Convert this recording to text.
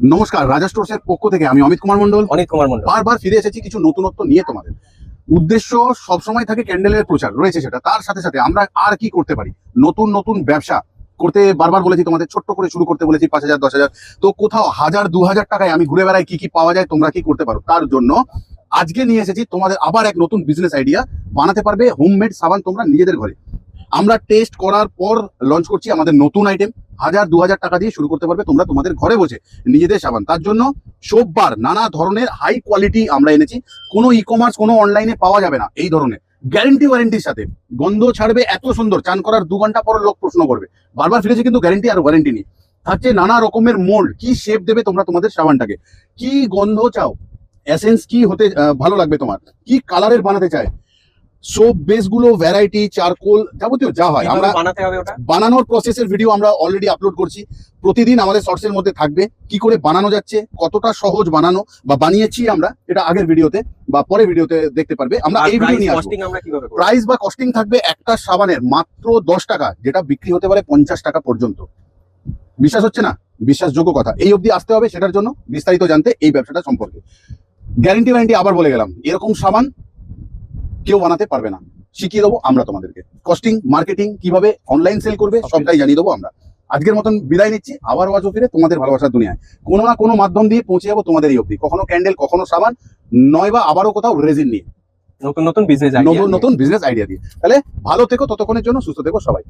নমস্কার, রাজা স্টোরসের পক্ষ থেকে আমি অমিত কুমার মন্ডল বারবার ফিরে এসেছি কিছু নতুনত্ব নিয়ে। তোমাদের উদ্দেশ্য সবসময় থাকে ক্যান্ডেলের প্রচার রয়েছে, সেটা তার সাথে সাথে আমরা আর কি করতে পারি, নতুন নতুন ব্যবসা করতে বারবার বলেছি তোমাদের, ছোট্ট করে শুরু করতে বলেছি 5,000 10,000, তো কোথাও 1000 2000 টাকায় আমি ঘুরে বেড়াই, কি কি পাওয়া যায়, তোমরা কি করতে পারো। তার জন্য আজকে নিয়ে এসেছি তোমাদের আবার এক নতুন বিজনেস আইডিয়া। বানাতে পারবে হোমমেড সাবান তোমরা নিজেদের ঘরে। আমরা টেস্ট করার পর লঞ্চ করছি আমাদের নতুন আইটেম। 1000 2000 টাকা দিয়ে শুরু করতে পারবে তোমরা তোমাদের ঘরে বসে নিজেদের সাবান। তার জন্য সোপবার নানা ধরনের হাই কোয়ালিটি আমরা এনেছি, কোনো ই কমার্স কোনো অনলাইনে পাওয়া যাবে না এই ধরনের, গ্যারেন্টি ওয়ারেন্টির সাথে। গন্ধ ছাড়বে এত সুন্দর, চান করার 2 ঘন্টা পর লোক প্রশ্ন করবে। বারবার ফিরেছে কিন্তু গ্যারেন্টি আর ওয়ারেন্টি নেই। থাকছে নানা রকমের মোল্ড, কি শেপ দেবে তোমরা তোমাদের সাবানটাকে, কি গন্ধ চাও, এসেন্স কি হতে ভালো লাগবে তোমার, কি কালারের বানাতে চায়, সোপ বেস গুলো, ভ্যারাইটি, চারকোল, যাবতীয় যা হয় আমরা বানাতে হবে। ওটা বানানোর প্রসেসের ভিডিও আমরা অলরেডি আপলোড করছি, প্রতিদিন আমাদের শর্টসের মধ্যে থাকবে। কি করে বানানো যাচ্ছে, কতটা সহজ বানানো বা বানিয়েছি আমরা, এটা আগের ভিডিওতে বা পরের ভিডিওতে দেখতে পারবে। আমরা এই ভিডিও নিয়ে আসবো। প্রাইস বা কস্টিং থাকবে একটা সাবানের মাত্র 10 টাকা, যেটা বিক্রি হতে পারে 50 টাকা পর্যন্ত। বিশ্বাস হচ্ছে না? বিশ্বাসযোগ্য কথা। এই অবধি আসতে হবে সেটার জন্য বিস্তারিত জানতে এই ব্যবসাটা সম্পর্কে। গ্যারেন্টি ওয়ারেন্টি আবার বলে গেলাম, এরকম সাবান কেউ বানাতে পারবে না, শিখিয়ে দেবো আমরা তোমাদেরকে। কস্টিং, মার্কেটিং, কিভাবে অনলাইন সেল করবে সবটাই জানিয়ে দেবো আমরা। আজকের মতন বিদায় নিচ্ছি, আবার আসবো ফিরে তোমাদের ভালোবাসার দুনিয়ায়। কোনো না কোনো মাধ্যম দিয়ে পৌঁছে যাবো তোমাদের এই অবধি, কখনো ক্যান্ডেল, কখনো সাবান, নয় বা আবারও কোথাও রেজিন নিয়ে, নতুন নতুন বিজনেস নতুন বিজনেস আইডিয়া দিয়ে। তাহলে ভালো থেকো, ততক্ষণের জন্য সুস্থ থেকো সবাই।